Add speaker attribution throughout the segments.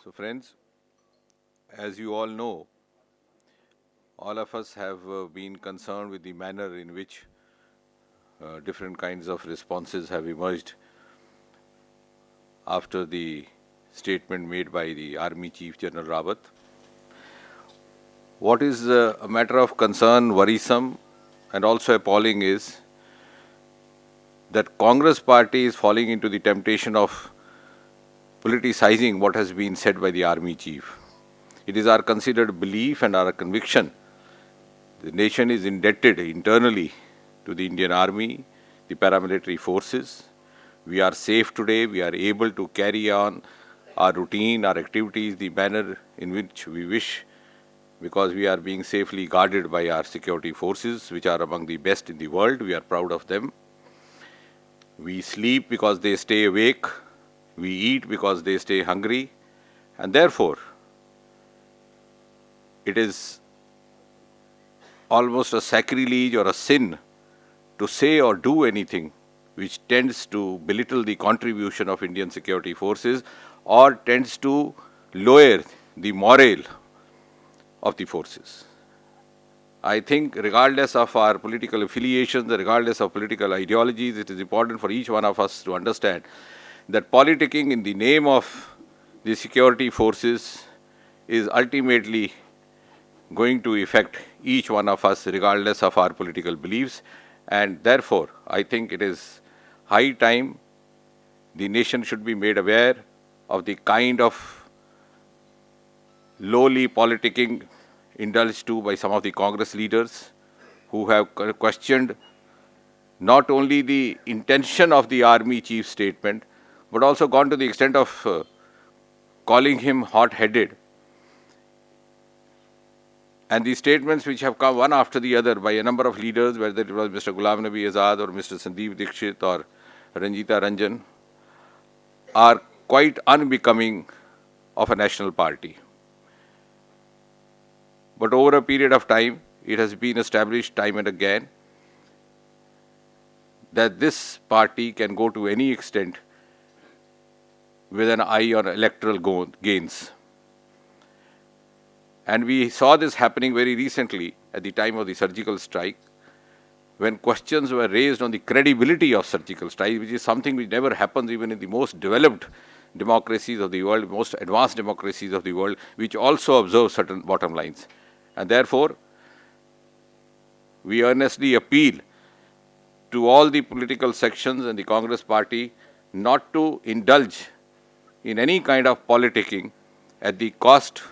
Speaker 1: So friends, as you all know, all of us have been concerned with the manner in which different kinds of responses have emerged after the statement made by the Army Chief General Rawat. What is a matter of concern, worrisome, and also appalling is that Congress party is falling into the temptation of politicizing what has been said by the Army Chief. It is our considered belief and our conviction the nation is indebted internally to the Indian Army, the paramilitary forces. We are safe today. We are able to carry on our routine, our activities, the manner in which we wish, because we are being safely guarded by our security forces, which are among the best in the world. We are proud of them. We sleep because they stay awake. We eat because they stay hungry. And therefore, it is almost a sacrilege or a sin to say or do anything which tends to belittle the contribution of Indian security forces or tends to lower the morale of the forces. I think regardless of our political affiliations, regardless of political ideologies, it is important for each one of us to understand that politicking in the name of the security forces is ultimately going to affect each one of us regardless of our political beliefs, and therefore I think it is high time the nation should be made aware of the kind of lowly politicking indulged to by some of the Congress leaders who have questioned not only the intention of the Army Chief's statement, but also gone to the extent of calling him hot-headed. And the statements which have come one after the other by a number of leaders, whether it was Mr. Ghulam Nabi Azad or Mr. Sandeep Dikshit or Ranjita Ranjan, are quite unbecoming of a national party. But over a period of time, it has been established time and again that this party can go to any extent with an eye on electoral gains. And we saw this happening very recently at the time of the surgical strike, when questions were raised on the credibility of surgical strike, which is something which never happens even in the most developed democracies of the world, most advanced democracies of the world, which also observe certain bottom lines. And therefore, we earnestly appeal to all the political sections and the Congress party not to indulge in any kind of politicking at the cost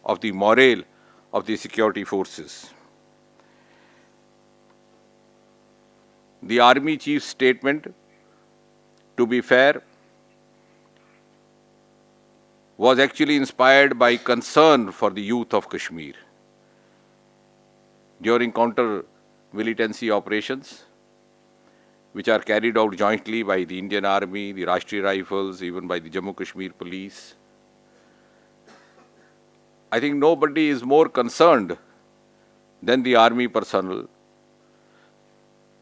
Speaker 1: of the morale of the security forces. The Army Chief's statement, to be fair, was actually inspired by concern for the youth of Kashmir. During counter-militancy operations, which are carried out jointly by the Indian Army, the Rashtriya Rifles, even by the Jammu Kashmir Police, I think nobody is more concerned than the army personnel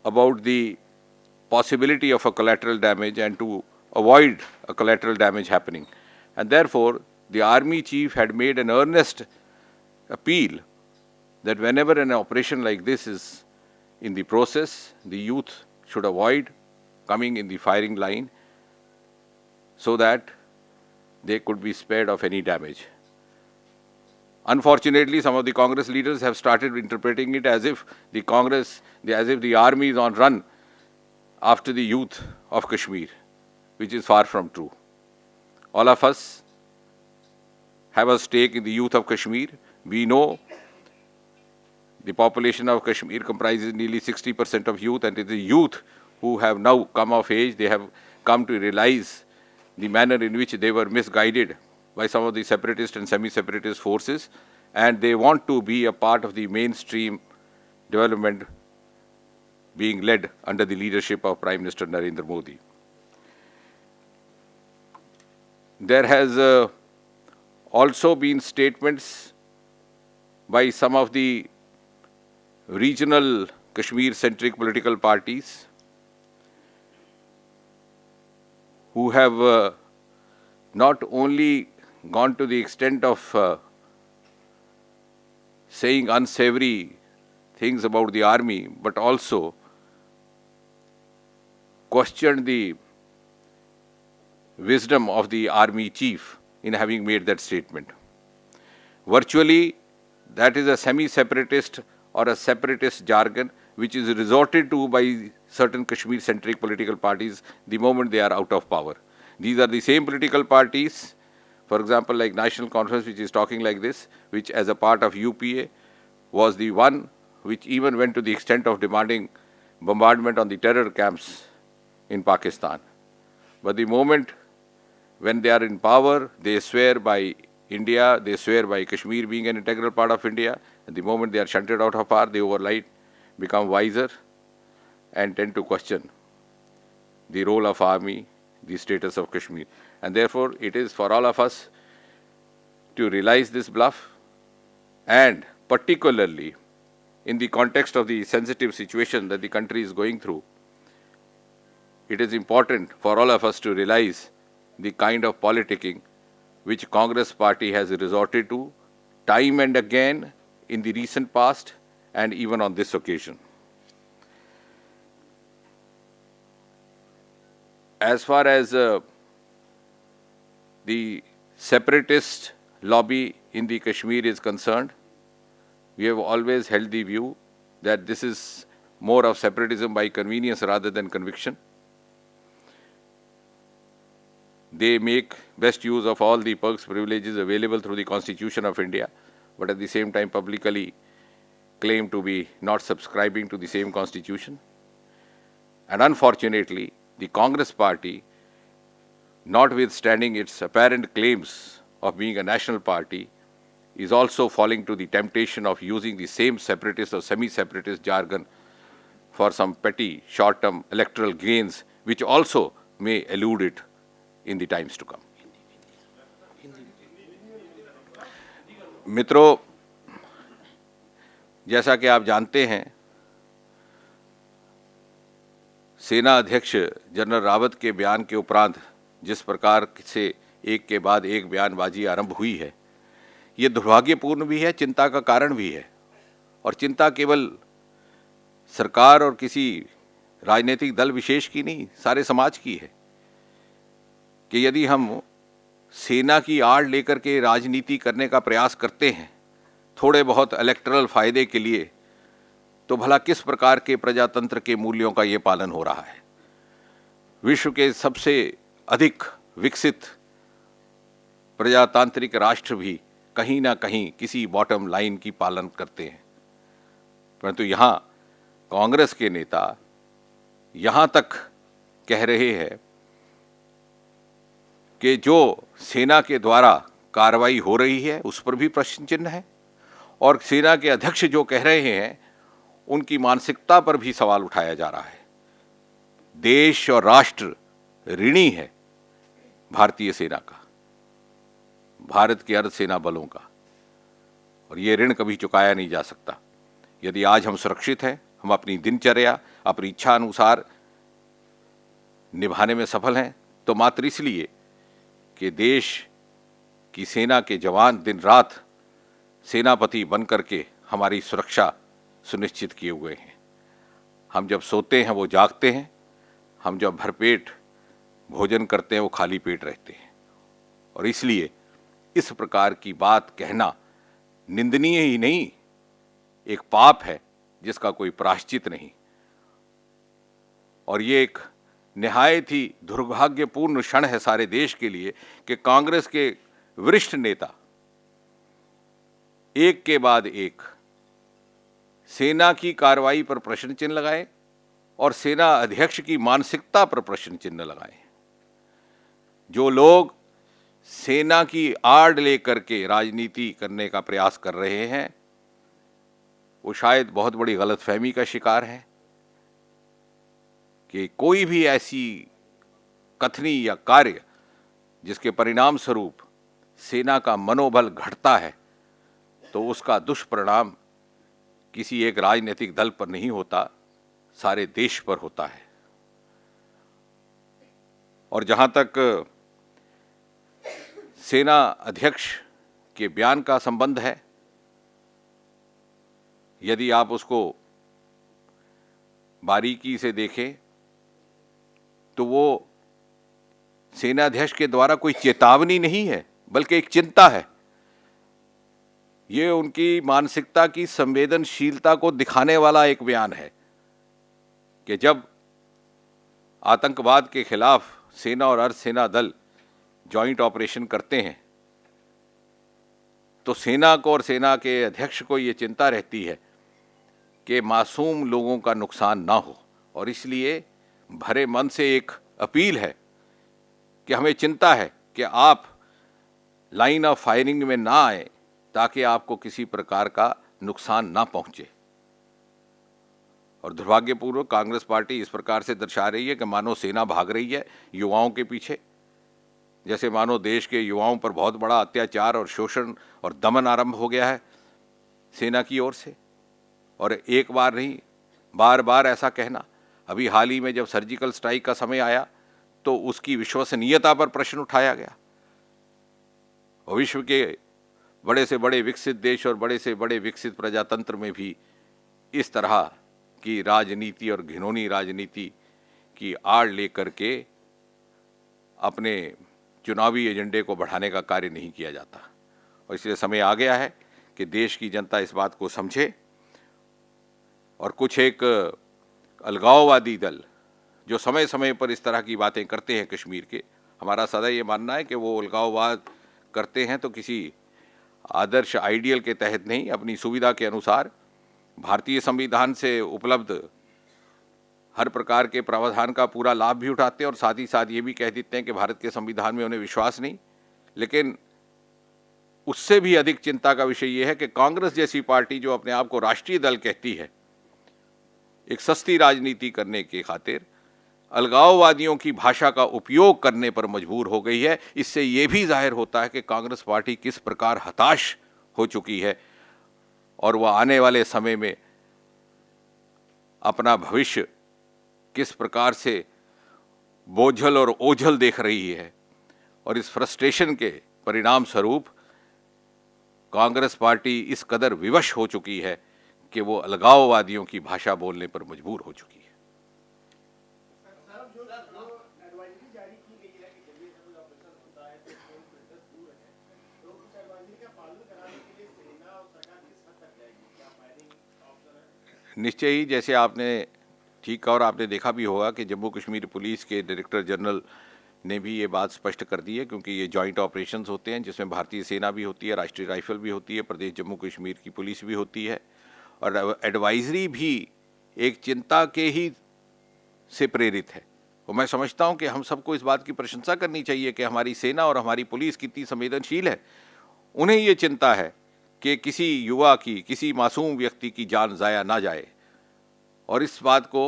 Speaker 1: about the possibility of a collateral damage and to avoid a collateral damage happening. And therefore, the Army Chief had made an earnest appeal that whenever an operation like this is in the process, the youth should avoid coming in the firing line so that they could be spared of any damage. Unfortunately, some of the Congress leaders have started interpreting it as if the army is on run after the youth of Kashmir, which is far from true. All of us have a stake in the youth of Kashmir. We know the population of Kashmir comprises nearly 60% of youth, and it is the youth who have now come of age. They have come to realize the manner in which they were misguided by some of the separatist and semi-separatist forces, and they want to be a part of the mainstream development being led under the leadership of Prime Minister Narendra Modi. There has also been statements by some of the regional Kashmir-centric political parties who have not only gone to the extent of saying unsavory things about the army, but also questioned the wisdom of the army chief in having made that statement. Virtually, that is a semi-separatist or a separatist jargon which is resorted to by certain Kashmir-centric political parties the moment they are out of power. These are the same political parties, for example, like National Conference, which is talking like this, which as a part of UPA was the one which even went to the extent of demanding bombardment on the terror camps in Pakistan. But the moment when they are in power, they swear by India, they swear by Kashmir being an integral part of India. And the moment they are shunted out of power, they overnight become wiser and tend to question the role of army, the status of Kashmir. And therefore, it is for all of us to realize this bluff, and particularly in the context of the sensitive situation that the country is going through, it is important for all of us to realize the kind of politicking which Congress party has resorted to time and again in the recent past and even on this occasion. As far as the separatist lobby in the Kashmir is concerned, we have always held the view that this is more of separatism by convenience rather than conviction. They make best use of all the perks, privileges available through the Constitution of India, but at the same time publicly claim to be not subscribing to the same Constitution. And unfortunately, the Congress party, notwithstanding its apparent claims of being a national party, is also falling to the temptation of using the same separatist or semi-separatist jargon for some petty short-term electoral gains, which also may elude it in the times to come. मित्रों, जैसा कि आप जानते हैं, सेना अध्यक्ष general Rawat के बयान के उपरांत जिस प्रकार से एक के बाद एक बयानबाजी आरंभ हुई है, ये दुर्भाग्यपूर्ण भी है, चिंता का कारण भी है। और चिंता केवल सरकार और किसी राजनीतिक दल विशेष की नहीं, सारे समाज की है कि यदि हम सेना की आड़ लेकर के राजनीति करने का प्रयास करते हैं थोड़े बहुत इलेक्टरल फायदे के लिए, तो भला किस प्रकार के प्रजातंत्र के मूल्यों का ये पालन हो रहा है। विश्व के सबसे अधिक विकसित प्रजातांत्रिक राष्ट्र भी कहीं ना कहीं किसी बॉटम लाइन की पालन करते हैं, परंतु यहाँ कांग्रेस के नेता यहाँ तक कह रहे हैं कि जो सेना के द्वारा कार्रवाई हो रही है उस पर भी प्रश्न चिन्ह है, और सेना के अध्यक्ष जो कह रहे हैं उनकी मानसिकता पर भी सवाल उठाया जा रहा है। देश और राष्ट्र ऋणी है भारतीय सेना का, भारत के अर्धसेना बलों का, और ये ऋण कभी चुकाया नहीं जा सकता। यदि आज हम सुरक्षित हैं, हम अपनी दिनचर्या अपनी इच्छा अनुसार निभाने में सफल हैं, तो मात्र इसलिए कि देश की सेना के जवान दिन रात सेनापति बन करके हमारी सुरक्षा सुनिश्चित किए हुए हैं। हम जब सोते हैं वो जागते हैं, हम जब भरपेट भोजन करते हैं वो खाली पेट रहते हैं, और इसलिए इस प्रकार की बात कहना निंदनीय ही नहीं, एक पाप है जिसका कोई प्रायश्चित नहीं। और ये एक निहायत ही दुर्भाग्यपूर्ण क्षण है सारे देश के लिए कि कांग्रेस के वरिष्ठ नेता एक के बाद एक सेना की कार्रवाई पर प्रश्न चिन्ह लगाए और सेना अध्यक्ष की मानसिकता पर प्रश्न चिन्ह लगाए। जो लोग सेना की आड़ लेकर के राजनीति करने का प्रयास कर रहे हैं वो शायद बहुत बड़ी गलतफहमी का शिकार है कि कोई भी ऐसी कथनी या कार्य जिसके परिणाम स्वरूप सेना का मनोबल घटता है तो उसका दुष्परिणाम किसी एक राजनीतिक दल पर नहीं होता, सारे देश पर होता है। और जहां तक सेना अध्यक्ष के बयान का संबंध है। यदि आप उसको बारीकी से देखें तो वो सेनाध्यक्ष के द्वारा कोई चेतावनी नहीं है, बल्कि एक चिंता है। ये उनकी मानसिकता की संवेदनशीलता को दिखाने वाला एक बयान है कि जब आतंकवाद के खिलाफ सेना और अर्धसेना दल जॉइंट ऑपरेशन करते हैं तो सेना को और सेना के अध्यक्ष को ये चिंता रहती है कि मासूम लोगों का नुकसान ना हो, और इसलिए भरे मन से एक अपील है कि हमें चिंता है कि आप लाइन ऑफ फायरिंग में ना आए ताकि आपको किसी प्रकार का नुकसान ना पहुंचे। और दुर्भाग्यपूर्वक कांग्रेस पार्टी इस प्रकार से दर्शा रही है कि मानो सेना भाग रही है युवाओं के पीछे, जैसे मानो देश के युवाओं पर बहुत बड़ा अत्याचार और शोषण और दमन आरंभ हो गया है सेना की ओर से। और एक बार नहीं, बार बार ऐसा कहना। अभी हाल ही में जब सर्जिकल स्ट्राइक का समय आया तो उसकी विश्वसनीयता पर प्रश्न उठाया गया। और विश्व के बड़े से बड़े विकसित देश और बड़े से बड़े विकसित प्रजातंत्र में भी इस तरह की राजनीति और घिनौनी राजनीति की आड़ लेकर के अपने चुनावी एजेंडे को बढ़ाने का कार्य नहीं किया जाता। और इसलिए समय आ गया है कि देश की जनता इस बात को समझे और कुछ एक अलगाववादी दल जो समय समय पर इस तरह की बातें करते हैं कश्मीर के, हमारा सदा ये मानना है कि वो अलगाववाद करते हैं तो किसी आदर्श आइडियल के तहत नहीं, अपनी सुविधा के अनुसार भारतीय संविधान से उपलब्ध हर प्रकार के प्रावधान का पूरा लाभ भी उठाते हैं और साथ ही साथ ये भी कह देते हैं कि भारत के संविधान में उन्हें विश्वास नहीं। लेकिन उससे भी अधिक चिंता का विषय यह है कि कांग्रेस जैसी पार्टी जो अपने आप को राष्ट्रीय दल कहती है, एक सस्ती राजनीति करने के खातिर अलगाववादियों की भाषा का उपयोग करने पर मजबूर हो गई है। इससे यह भी जाहिर होता है कि कांग्रेस पार्टी किस प्रकार हताश हो चुकी है और वह आने वाले समय में अपना भविष्य किस प्रकार से बोझल और ओझल देख रही है। और इस फ्रस्ट्रेशन के परिणाम स्वरूप कांग्रेस पार्टी इस कदर विवश हो चुकी है कि वो अलगाववादियों की भाषा बोलने पर मजबूर हो चुकी है। निश्चय ही, जैसे आपने ठीक कहा और आपने देखा भी होगा कि जम्मू कश्मीर पुलिस के डायरेक्टर जनरल ने भी ये बात स्पष्ट कर दी है, क्योंकि ये जॉइंट ऑपरेशंस होते हैं जिसमें भारतीय सेना भी होती है, राष्ट्रीय राइफल भी होती है, प्रदेश जम्मू कश्मीर की पुलिस भी होती है। और एडवाइजरी भी एक चिंता के ही से प्रेरित है। और मैं समझता हूँ कि हम सबको इस बात की प्रशंसा करनी चाहिए कि हमारी सेना और हमारी पुलिस कितनी संवेदनशील है। उन्हें ये चिंता है कि किसी युवा की, किसी मासूम व्यक्ति की जान ज़ाया ना जाए, और इस बात को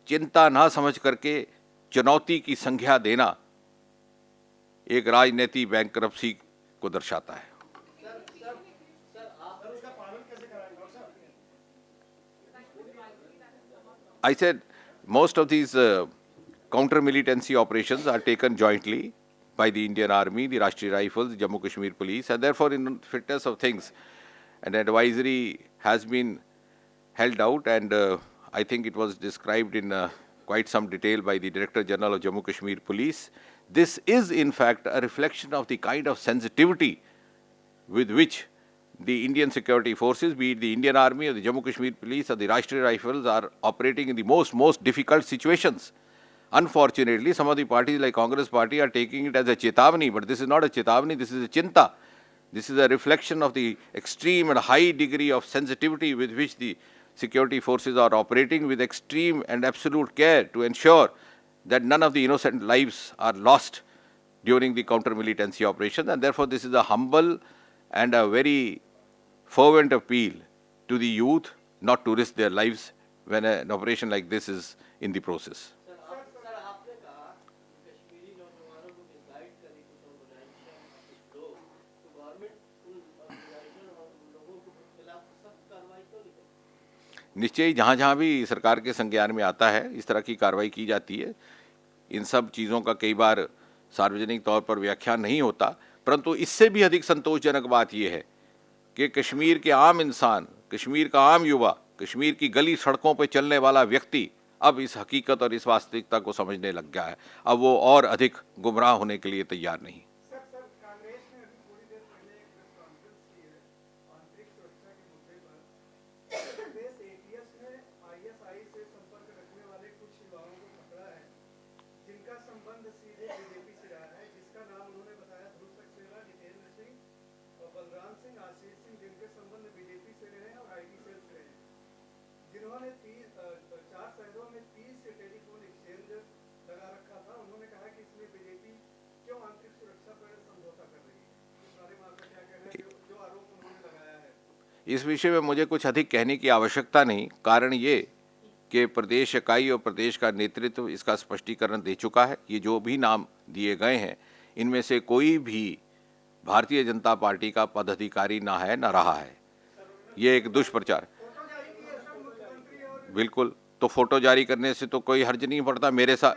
Speaker 1: चिंता ना समझ करके चुनौती की संज्ञा देना एक राजनीतिक बैंकरप्सी को दर्शाता है। I said most of these counter-militancy operations are taken jointly by the Indian Army, the Rashtriya Rifles, the Jammu Kashmir Police, and therefore in fitness of things, an advisory has been held out, and I think it was described in quite some detail by the Director General of Jammu Kashmir Police. This is in fact a reflection of the kind of sensitivity with which the Indian security forces, be it the Indian Army or the Jammu Kashmir Police or the Rashtriya Rifles, are operating in the most difficult situations. Unfortunately, some of the parties like Congress Party are taking it as a chetavani, but this is not a chetavani, this is a chinta. This is a reflection of the extreme and high degree of sensitivity with which the security forces are operating, with extreme and absolute care to ensure that none of the innocent lives are lost during the counter-militancy operation. And therefore, this is a humble and a very fervent appeal to the youth not to risk their lives when an operation like this is in the process. निश्चय ही जहाँ जहाँ भी सरकार के संज्ञान में आता है इस तरह की कार्रवाई की जाती है। इन सब चीज़ों का कई बार सार्वजनिक तौर पर व्याख्यान नहीं होता, परंतु इससे भी अधिक संतोषजनक बात यह है कि कश्मीर के आम इंसान, कश्मीर का आम युवा, कश्मीर की गली सड़कों पर चलने वाला व्यक्ति अब इस हकीकत और इस वास्तविकता को समझने लग गया है। अब वो और अधिक गुमराह होने के लिए तैयार नहीं।
Speaker 2: कांग्रेस ने अभी थोड़ी देर पहले एक प्रेस कॉन्फ्रेंस की है आंतरिक सुरक्षा के मुद्दे पर। प्रदेश एटीएस ने आईएसआई से संपर्क रखने वाले कुछ युवाओं को पकड़ा है जिनका संबंध सीधे बीजेपी से रहा है, जिसका नाम उन्होंने बताया ध्रुव सक्सेना, जितेंद्र सिंह और बलराम सिंह, आशीष सिंह, जिनके संबंध बीजेपी से रहे हैं और आईटी सेल से रहे हैं, जिन्होंने 4 शहरों में 30 टेलीफोन एक्सचेंज लगा रखा था। उन्होंने कहा कि इसमें बीजेपी क्यों आंतरिक सुरक्षा पर समझौता कर रही है। इस बारे में आपका क्या कहना है, जो आरोप उन्होंने लगाया है?
Speaker 1: इस विषय में मुझे कुछ अधिक कहने की आवश्यकता नहीं। कारण ये कि प्रदेश इकाई और प्रदेश का नेतृत्व इसका स्पष्टीकरण दे चुका है। ये जो भी नाम दिए गए हैं, इनमें से कोई भी भारतीय जनता पार्टी का पदाधिकारी ना है, ना रहा है। ये एक दुष्प्रचार। बिल्कुल, तो फोटो जारी करने से तो कोई हर्ज नहीं पड़ता। मेरे साथ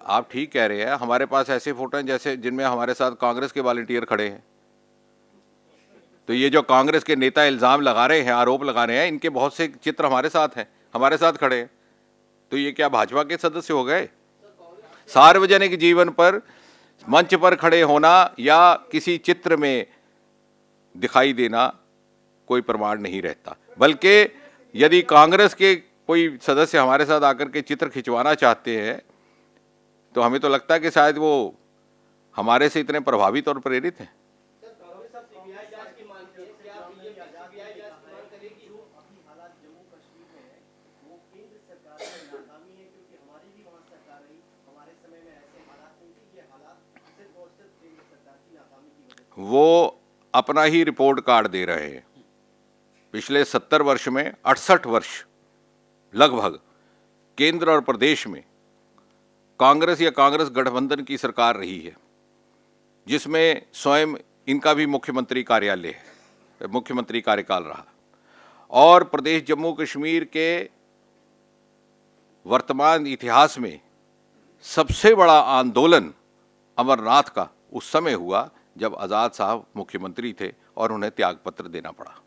Speaker 1: आप ठीक कह रहे हैं, हमारे पास ऐसे फोटो हैं जैसे जिनमें हमारे साथ कांग्रेस के वॉलंटियर खड़े हैं। तो ये जो कांग्रेस के नेता इल्जाम लगा रहे हैं, आरोप लगा रहे हैं, इनके बहुत से चित्र हमारे साथ हैं, हमारे साथ खड़े हैं। तो ये क्या भाजपा के सदस्य हो गए? सार्वजनिक जीवन पर मंच पर खड़े होना या किसी चित्र में दिखाई देना कोई प्रमाण नहीं रहता। बल्कि यदि कांग्रेस के कोई सदस्य हमारे साथ आकर के चित्र खिंचवाना चाहते हैं तो हमें तो लगता है कि शायद वो हमारे से इतने प्रभावित और प्रेरित हैं। वो अपना ही रिपोर्ट कार्ड दे रहे हैं। पिछले 70 वर्ष में 68 वर्ष लगभग केंद्र और प्रदेश में कांग्रेस या कांग्रेस गठबंधन की सरकार रही है, जिसमें स्वयं इनका भी मुख्यमंत्री कार्यालय है, मुख्यमंत्री कार्यकाल रहा। और प्रदेश जम्मू कश्मीर के वर्तमान इतिहास में सबसे बड़ा आंदोलन अमरनाथ का उस समय हुआ जब आज़ाद साहब मुख्यमंत्री थे और उन्हें त्यागपत्र देना पड़ा।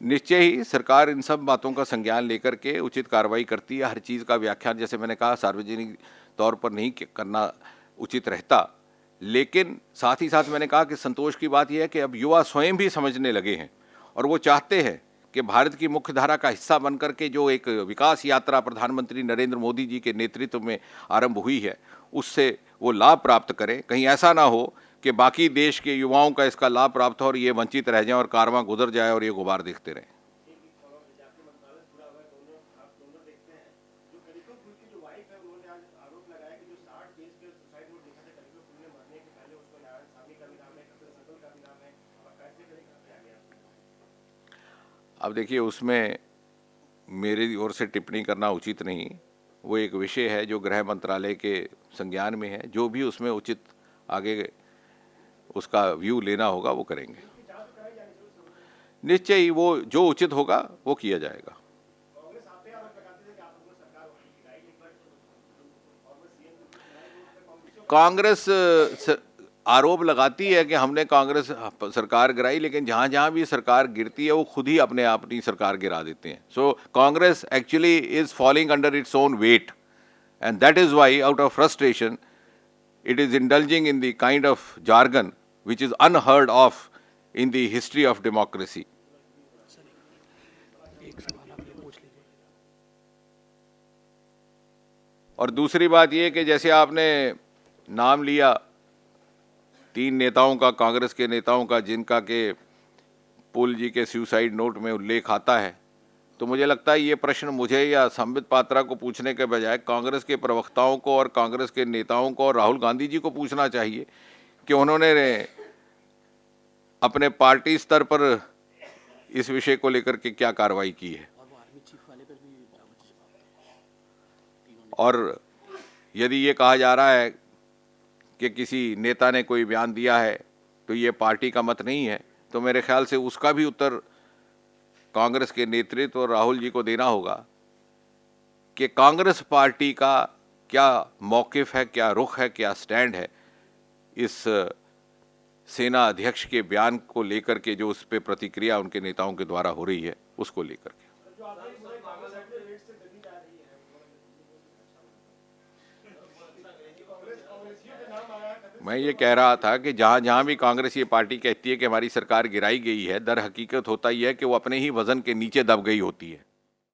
Speaker 1: निश्चय ही सरकार इन सब बातों का संज्ञान लेकर के उचित कार्रवाई करती है। हर चीज़ का व्याख्यान, जैसे मैंने कहा, सार्वजनिक तौर पर नहीं करना उचित रहता। लेकिन साथ ही साथ मैंने कहा कि संतोष की बात यह है कि अब युवा स्वयं भी समझने लगे हैं और वो चाहते हैं कि भारत की मुख्य धारा का हिस्सा बनकर के जो एक विकास यात्रा प्रधानमंत्री नरेंद्र मोदी जी के नेतृत्व में आरंभ हुई है, उससे वो लाभ प्राप्त करें। कहीं ऐसा ना हो कि बाकी देश के युवाओं का इसका लाभ प्राप्त हो और ये वंचित रह जाएं और कारवां गुजर जाए और ये गुबार देखते रहें। अब देखिए, उसमें मेरी ओर से टिप्पणी करना उचित नहीं। वो एक विषय है जो गृह मंत्रालय के संज्ञान में है। जो भी उसमें उचित आगे उसका व्यू लेना होगा वो करेंगे। निश्चय ही वो जो उचित होगा वो किया जाएगा। कांग्रेस आरोप लगाती है कि हमने कांग्रेस सरकार गिराई, लेकिन जहाँ जहाँ भी सरकार गिरती है वो खुद ही अपने अपनी सरकार गिरा देते हैं। So Congress actually is falling under its own weight and that is why out of frustration it is indulging in the kind of jargon which is unheard of in the history of democracy. और दूसरी बात यह कि जैसे आपने नाम लिया 3 नेताओं का, कांग्रेस के नेताओं का, जिनका के पुल जी के सुसाइड नोट में उल्लेख आता है, तो मुझे लगता है ये प्रश्न मुझे या संबित पात्रा को पूछने के बजाय कांग्रेस के प्रवक्ताओं को और कांग्रेस के नेताओं को और राहुल गांधी जी को पूछना चाहिए कि उन्होंने अपने पार्टी स्तर पर इस विषय को लेकर के क्या कार्रवाई की है। और यदि ये कहा जा रहा है कि किसी नेता ने कोई बयान दिया है तो ये पार्टी का मत नहीं है, तो मेरे ख्याल से उसका भी उत्तर कांग्रेस के नेतृत्व और राहुल जी को देना होगा कि कांग्रेस पार्टी का क्या मौकिफ है, क्या रुख है, क्या स्टैंड है इस सेना अध्यक्ष के बयान को लेकर के, जो उस पर प्रतिक्रिया उनके नेताओं के द्वारा हो रही है उसको लेकर के।
Speaker 2: जो आपने बोला कांग्रेस अपने वेट से दबी जा रही है, कांग्रेसियों के नाम आया है।
Speaker 1: मैं ये कह रहा था कि जहाँ जहाँ भी कांग्रेस ये पार्टी कहती है कि हमारी सरकार गिराई गई है, दर हकीकत होता ही है कि वो अपने ही वजन के नीचे दब गई होती है।